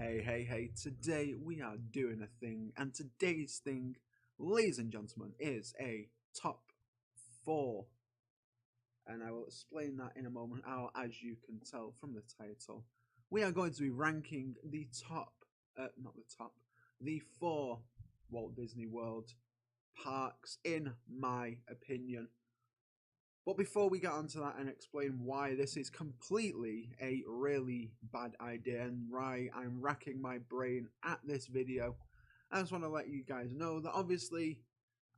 Hey, today we are doing a thing, and today's thing, ladies and gentlemen, is a top four. And I will explain that in a moment, as you can tell from the title. We are going to be ranking the not the top, the four Walt Disney World parks, in my opinion. But before we get onto that and explain why this is completely a really bad idea and why I'm racking my brain at this video, I just want to let you guys know that obviously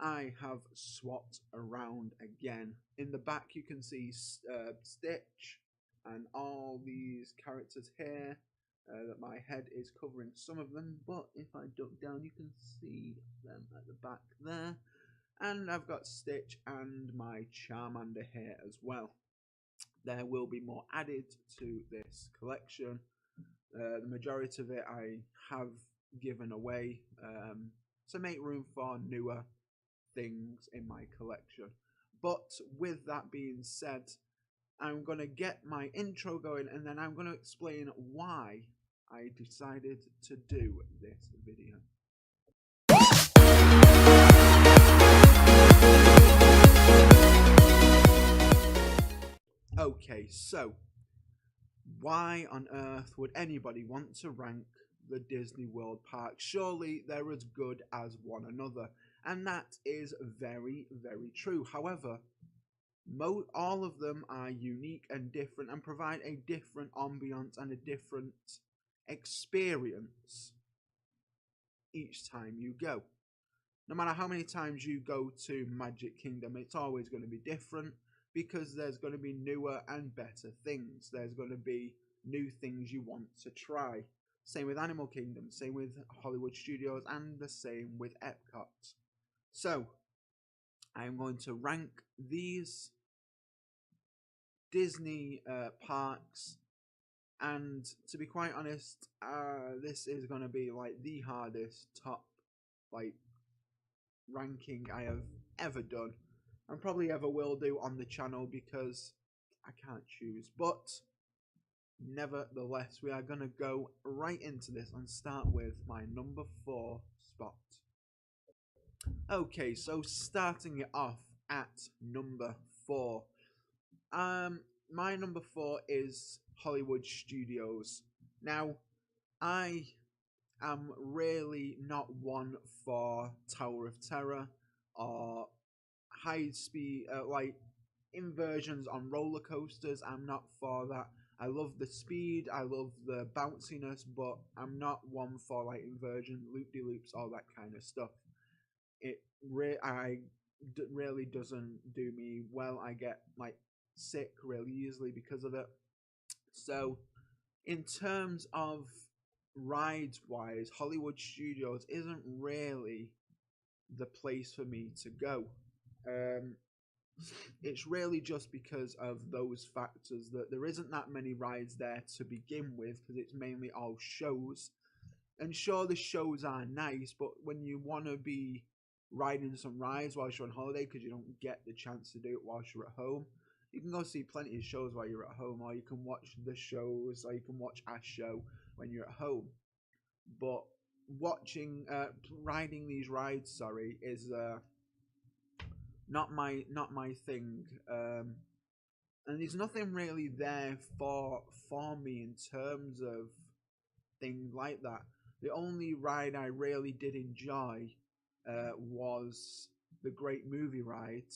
I have swapped around again. In the back you can see Stitch and all these characters here. That my head is covering some of them, but if I duck down you can see them at the back there. And I've got Stitch and my Charmander here as well. There will be more added to this collection. The majority of it I have given away to make room for newer things in my collection. But with that being said, I'm going to get my intro going and then I'm going to explain why I decided to do this video. Okay, so why on earth would anybody want to rank the Disney World parks? Surely they're as good as one another, and that is very, very true. However, all of them are unique and different and provide a different ambiance and a different experience each time you go. No matter how many times you go to Magic Kingdom, it's always going to be different because there's going to be newer and better things. There's going to be new things you want to try. Same with Animal Kingdom, same with Hollywood Studios, and the same with Epcot. So, I'm going to rank these Disney parks, and to be quite honest, this is going to be like the hardest top ranking I have ever done and probably ever will do on the channel because I can't choose. But nevertheless, we are going to go right into this and start with my number 4 spot. Okay, so starting it off at number 4. My number 4 is Hollywood Studios. Now, I am really not one for Tower of Terror or high speed inversions on roller coasters. I'm not for that. I love the speed, I love the bounciness, but I'm not one for like inversion, loop-de-loops, all that kind of stuff. It really doesn't do me well. I get like sick really easily because of it. So in terms of rides wise, Hollywood Studios isn't really the place for me to go. It's really just because of those factors that there isn't that many rides there to begin with, because it's mainly all shows. And sure, the shows are nice, but when you want to be riding some rides while you're on holiday, because you don't get the chance to do it while you're at home, you can go see plenty of shows while you're at home, or you can watch the shows, or you can watch a show when you're at home. But riding these rides, is not my thing. And there's nothing really there for me in terms of things like that. The only ride I really did enjoy was the Great Movie Ride,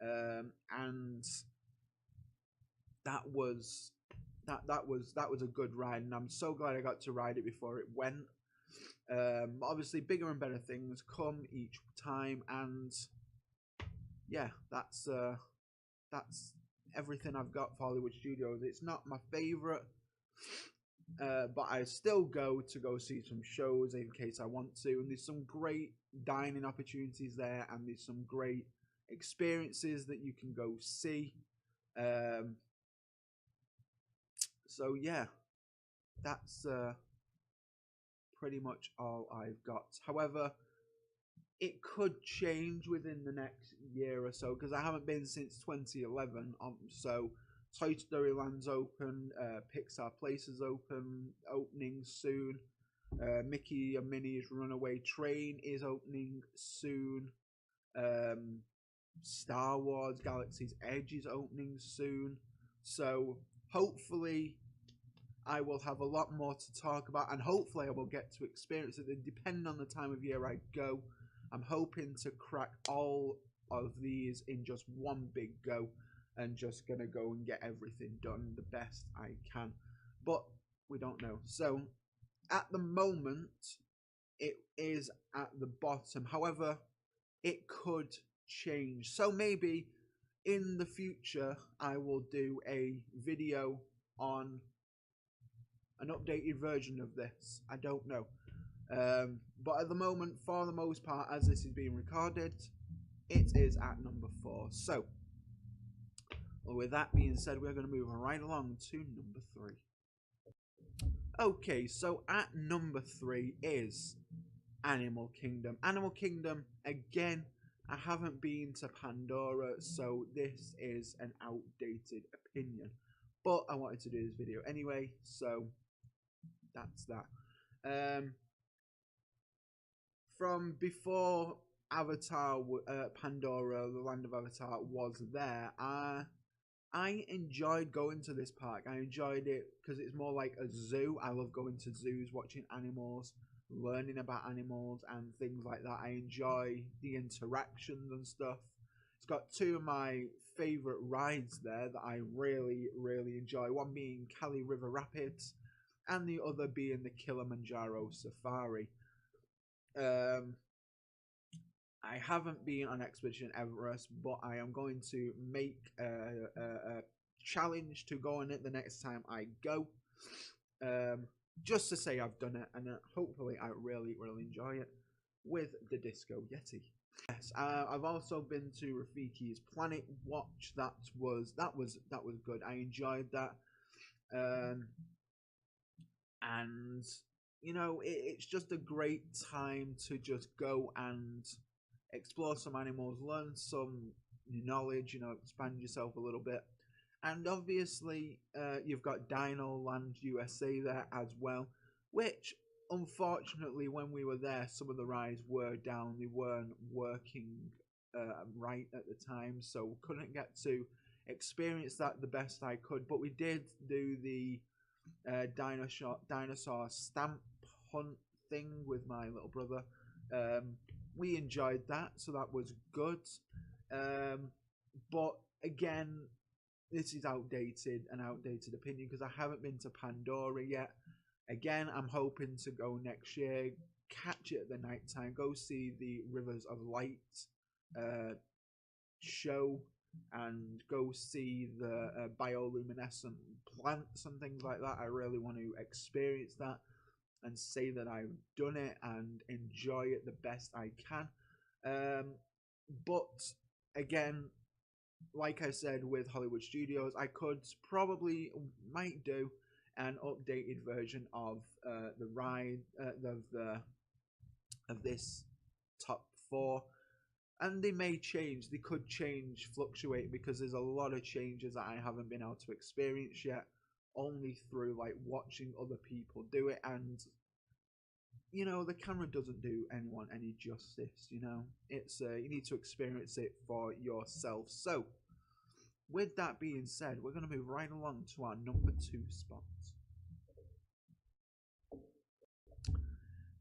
and that was a good ride, and I'm so glad I got to ride it before it went. Obviously, bigger and better things come each time, and yeah, that's everything I've got for Hollywood Studios. It's not my favorite, but I still go see some shows in case I want to, and there's some great dining opportunities there, and there's some great experiences that you can go see. So yeah, that's pretty much all I've got. However, it could change within the next year or so, because I haven't been since 2011, so Toy Story Land's open, Pixar Place is opening soon. Mickey and Minnie's Runaway Train is opening soon. Star Wars Galaxy's Edge is opening soon. So hopefully I will have a lot more to talk about, and hopefully I will get to experience it. Depending on the time of year I go, I'm hoping to crack all of these in just one big go, and just gonna go and get everything done the best I can. But we don't know. So at the moment, it is at the bottom. However, it could change. So maybe in the future, I will do a video on an updated version of this. I don't know. But at the moment, for the most part, as this is being recorded, it is at number 4. So, well, with that being said, we're going to move right along to number 3. Okay, so at number 3 is Animal Kingdom. Animal Kingdom, again, I haven't been to Pandora, so this is an outdated opinion. But I wanted to do this video anyway, so that's that. From before Avatar, Pandora, the Land of Avatar was there, I enjoyed going to this park. I enjoyed it because it's more like a zoo. I love going to zoos, watching animals, learning about animals and things like that. I enjoy the interactions and stuff. It's got 2 of my favorite rides there that I really, really enjoy. One being Cali River Rapids, and the other being the Kilimanjaro Safari. I haven't been on Expedition Everest, but I am going to make a challenge to go on it the next time I go. Just to say I've done it, and hopefully I really, really enjoy it with the Disco Yeti. Yes, I've also been to Rafiki's Planet Watch. That was good. I enjoyed that, and you know, it's just a great time to just go and explore some animals, learn some knowledge, you know, expand yourself a little bit. And obviously, you've got Dino Land USA there as well, which, unfortunately, when we were there, some of the rides were down. They weren't working right at the time, so couldn't get to experience that the best I could. But we did do the dinosaur stamp hunt thing with my little brother. We enjoyed that, so that was good. But again, this is an outdated opinion, because I haven't been to Pandora yet. Again, I'm hoping to go next year, catch it at the night time, go see the Rivers of Light show, and go see the bioluminescent plants and things like that. I really want to experience that and say that I've done it and enjoy it the best I can. But again, like I said with Hollywood Studios, I might do an updated version of the ride of this top 4, and they may change. They could change, fluctuate, because there's a lot of changes that I haven't been able to experience yet, only through like watching other people do it. And you know, the camera doesn't do anyone any justice. You know, it's you need to experience it for yourself. So with that being said, we're going to move right along to our number 2 spot.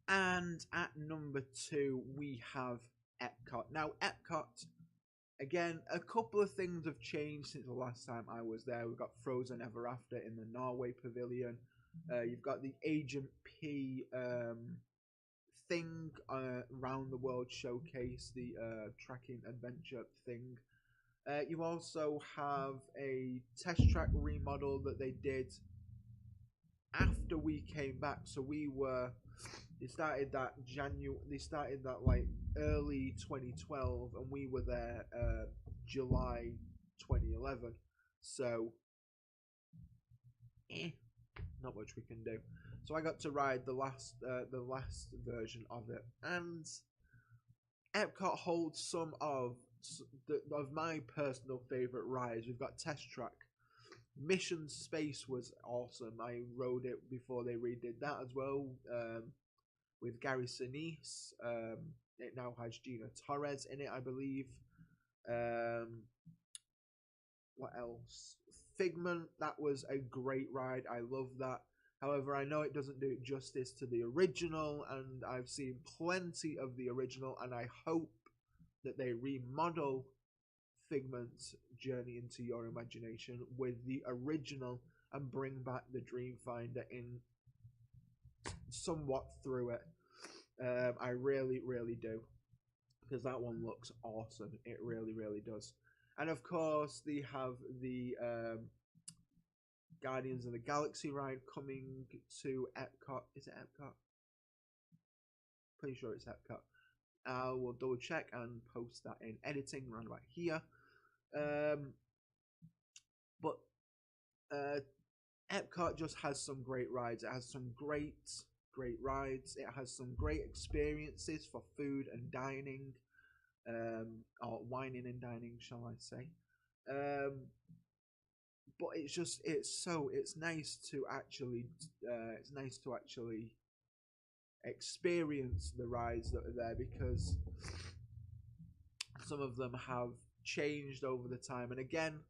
And at number 2 we have Epcot. Now Epcot, again, a couple of things have changed since the last time I was there. We've got Frozen Ever After in the Norway Pavilion. You've got the Agent P thing, Round the World Showcase, the tracking adventure thing. You also have a test track remodel that they did after we came back. So they started that like early 2012, and we were there July 2011. So not much we can do. So I got to ride the last version of it, and Epcot holds some of my personal favorite rides. We've got Test Track, Mission Space was awesome. I rode it before they redid that as well, with Gary Sinise. It now has Gina Torres in it, I believe. Um, what else? Figment, that was a great ride. I love that. However, I know it doesn't do it justice to the original, and I've seen plenty of the original, and I hope that they remodel Figment's Journey into Your Imagination with the original and bring back the Dreamfinder in somewhat through it. I really, really do, because that one looks awesome. It really, really does. And of course, they have the Guardians of the Galaxy ride coming to Epcot. Is it Epcot? Pretty sure it's Epcot. I will double check and post that in editing right about here. But Epcot just has some great rides. It has some great rides. It has some great experiences for food and dining, or wining and dining, shall I say. But it's nice to actually experience the rides that are there, because some of them have changed over the time, and again,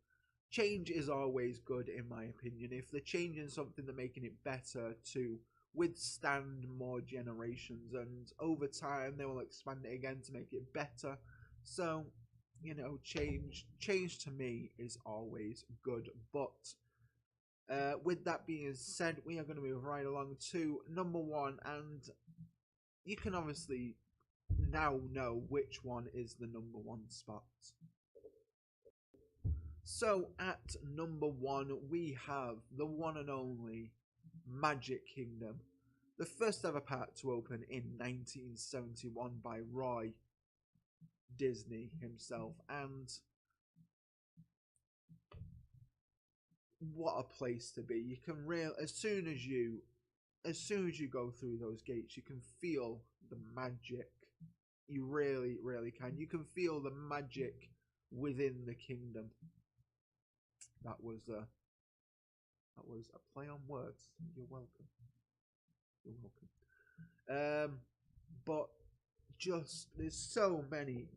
change is always good in my opinion. If they're changing something, they're making it better to withstand more generations, and over time they will expand it again to make it better. So, change to me is always good. But with that being said, we are going to move right along to number one, and you can obviously now know which one is the number one spot. So at number one, we have the one and only Magic Kingdom, the first ever park to open in 1971 by Walt Disney himself, and what a place to be. You can as soon as you go through those gates, you can feel the magic. You really, really can. You can feel the magic within the kingdom. That was a play on words. You're welcome. But there's so many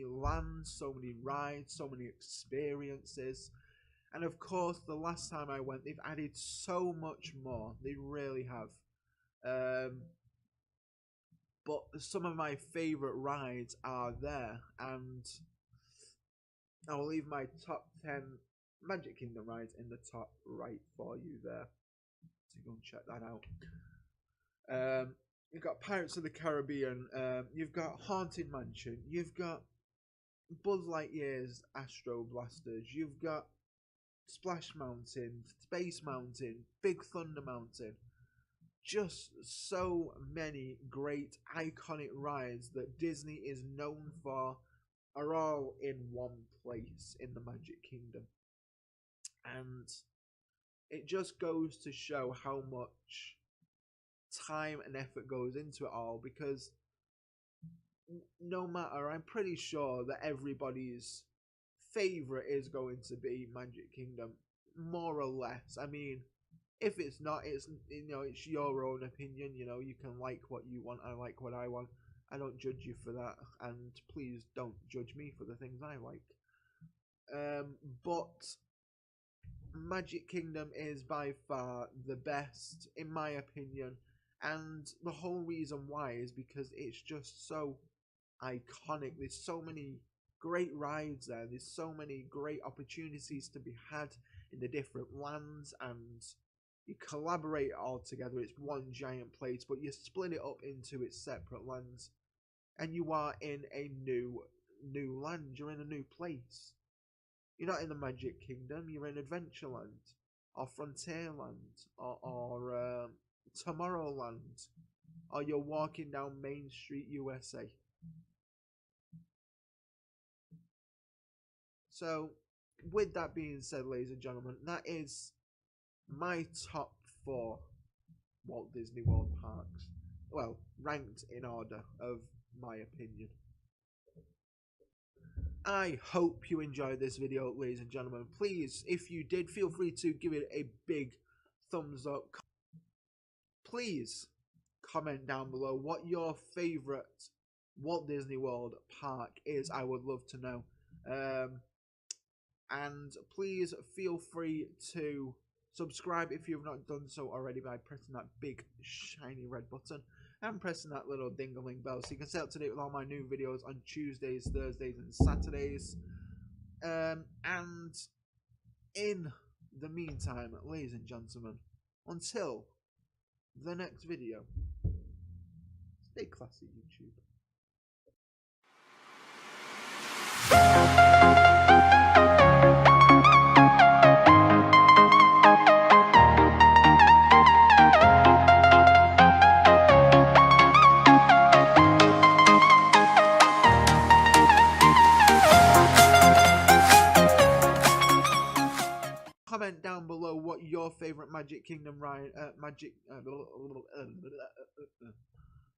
lands, so many rides, so many experiences. And of course, the last time I went, they've added so much more. They really have. But some of my favourite rides are there, and I'll leave my top 10 Magic Kingdom rides in the top right for you there. So go and check that out. You've got Pirates of the Caribbean, you've got Haunted Mansion, you've got Buzz Lightyear's Astro Blasters, you've got Splash Mountain, Space Mountain, Big Thunder Mountain. Just so many great iconic rides that Disney is known for are all in one place in the Magic Kingdom. And it just goes to show how much time and effort goes into it all, because no matter, I'm pretty sure that everybody's favorite is going to be Magic Kingdom, more or less. I mean, if it's not, it's your own opinion. You can like what you want. I like what I want. I don't judge you for that, and please don't judge me for the things I like. But Magic Kingdom is by far the best, in my opinion, and the whole reason why is because it's just so iconic. There's so many great rides there. There's so many great opportunities to be had in the different lands, and you collaborate it all together. It's one giant place, but you split it up into its separate lands, and you are in a new land. You're in a new place. You're not in the Magic Kingdom. You're in Adventureland, or Frontierland, or Tomorrowland, or you're walking down Main Street, USA. So, with that being said, ladies and gentlemen, that is my top 4 Walt Disney World parks. Well, ranked in order of my opinion. I hope you enjoyed this video, ladies and gentlemen. Please, if you did, feel free to give it a big thumbs up. Please comment down below what your favorite Walt Disney World park is. I would love to know. And please feel free to subscribe if you've not done so already by pressing that big shiny red button and pressing that little ding-a-ling bell so you can stay up to date with all my new videos on Tuesdays, Thursdays and Saturdays. And in the meantime, ladies and gentlemen, until the next video, stay classy, YouTube. Comment down below what your favorite Magic Kingdom ride,